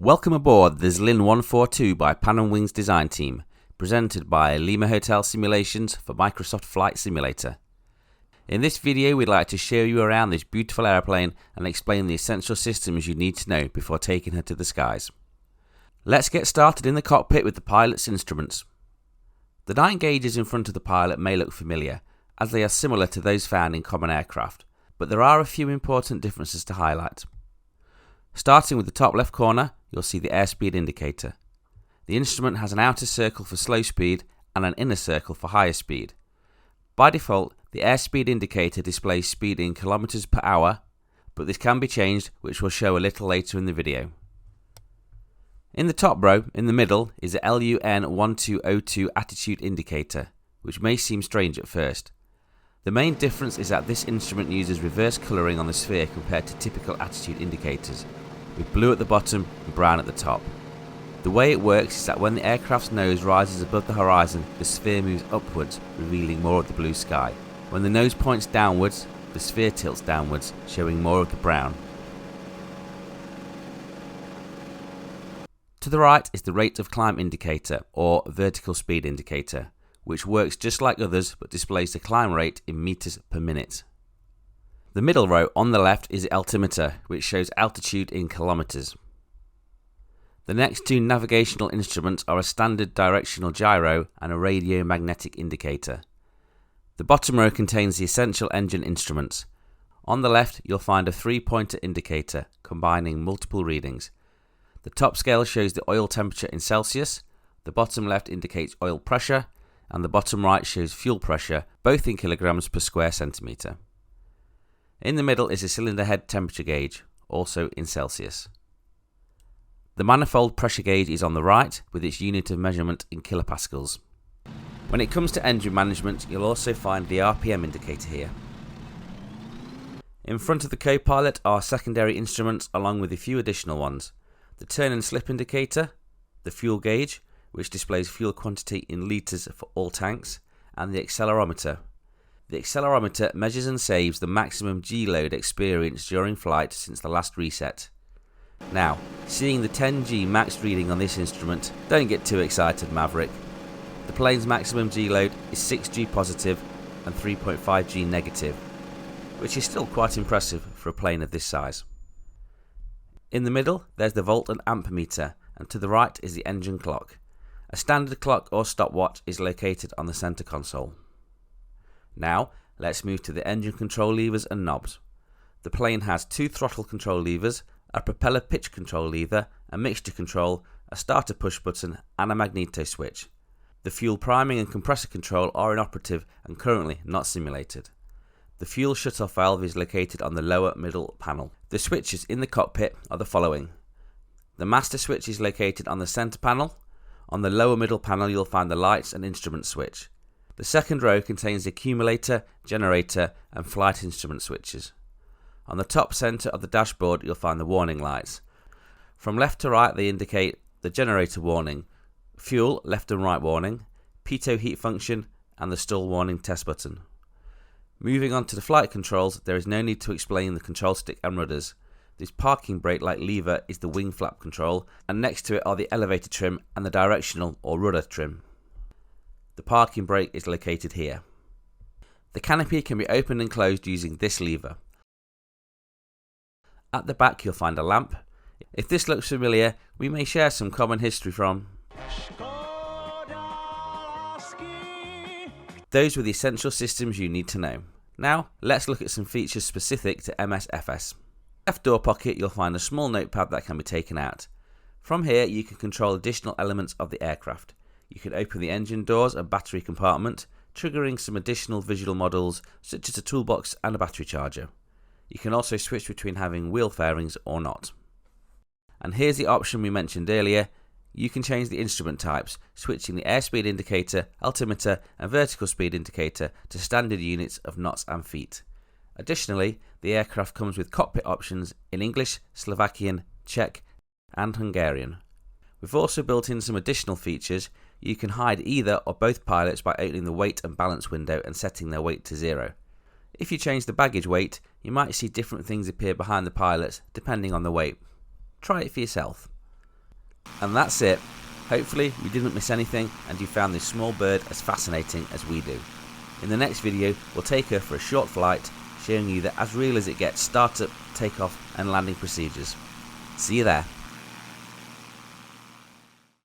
Welcome aboard the Zlin 142 by Pan & Wings design team, presented by Lima Hotel Simulations for Microsoft Flight Simulator. In this video we'd like to show you around this beautiful airplane and explain the essential systems you need to know before taking her to the skies. Let's get started in the cockpit with the pilot's instruments. The 9 gauges in front of the pilot may look familiar, as they are similar to those found in common aircraft, but there are a few important differences to highlight. Starting with the top left corner, you'll see the airspeed indicator. The instrument has an outer circle for slow speed and an inner circle for higher speed. By default, the airspeed indicator displays speed in kilometers per hour, but this can be changed, which we'll show a little later in the video. In the top row, in the middle, is the LUN1202 attitude indicator, which may seem strange at first. The main difference is that this instrument uses reverse colouring on the sphere compared to typical attitude indicators, with blue at the bottom and brown at the top. The way it works is that when the aircraft's nose rises above the horizon, the sphere moves upwards, revealing more of the blue sky. When the nose points downwards, the sphere tilts downwards, showing more of the brown. To the right is the rate of climb indicator, or vertical speed indicator, which works just like others but displays the climb rate in meters per minute. The middle row on the left is the altimeter, which shows altitude in kilometers. The next 2 navigational instruments are a standard directional gyro and a radio magnetic indicator. The bottom row contains the essential engine instruments. On the left you'll find a 3-pointer indicator combining multiple readings. The top scale shows the oil temperature in Celsius, the bottom left indicates oil pressure, and the bottom right shows fuel pressure, both in kilograms per square centimetre. In the middle is a cylinder head temperature gauge, also in Celsius. The manifold pressure gauge is on the right, with its unit of measurement in kilopascals. When it comes to engine management, you'll also find the RPM indicator here. In front of the co-pilot are secondary instruments along with a few additional ones. The turn and slip indicator, the fuel gauge, which displays fuel quantity in litres for all tanks, and the accelerometer. The accelerometer measures and saves the maximum G-load experienced during flight since the last reset. Now, seeing the 10G max reading on this instrument, don't get too excited, Maverick. The plane's maximum G-load is 6G positive and 3.5G negative, which is still quite impressive for a plane of this size. In the middle, there's the volt and amp meter, and to the right is the engine clock. A standard clock or stopwatch is located on the centre console. Now, let's move to the engine control levers and knobs. The plane has 2 throttle control levers, a propeller pitch control lever, a mixture control, a starter push button, and a magneto switch. The fuel priming and compressor control are inoperative and currently not simulated. The fuel shutoff valve is located on the lower middle panel. The switches in the cockpit are the following. The master switch is located on the centre panel. On the lower middle panel you'll find the lights and instrument switch. The second row contains the accumulator, generator and flight instrument switches. On the top centre of the dashboard you'll find the warning lights. From left to right they indicate the generator warning, fuel left and right warning, pitot heat function and the stall warning test button. Moving on to the flight controls, there is no need to explain the control stick and rudders. This parking brake-like lever is the wing flap control, and next to it are the elevator trim and the directional or rudder trim. The parking brake is located here. The canopy can be opened and closed using this lever. At the back you'll find a lamp. If this looks familiar, we may share some common history from. Those were the essential systems you need to know. Now, let's look at some features specific to MSFS. Left door pocket you'll find a small notepad that can be taken out. From here you can control additional elements of the aircraft. You can open the engine doors and battery compartment, triggering some additional visual models such as a toolbox and a battery charger. You can also switch between having wheel fairings or not. And here's the option we mentioned earlier. You can change the instrument types, switching the airspeed indicator, altimeter and vertical speed indicator to standard units of knots and feet. Additionally, the aircraft comes with cockpit options in English, Slovakian, Czech and Hungarian. We've also built in some additional features. You can hide either or both pilots by opening the weight and balance window and setting their weight to 0. If you change the baggage weight, you might see different things appear behind the pilots depending on the weight. Try it for yourself. And that's it. Hopefully you didn't miss anything and you found this small bird as fascinating as we do. In the next video we'll take her for a short flight, showing you that as real as it gets startup, takeoff and landing procedures. See you there.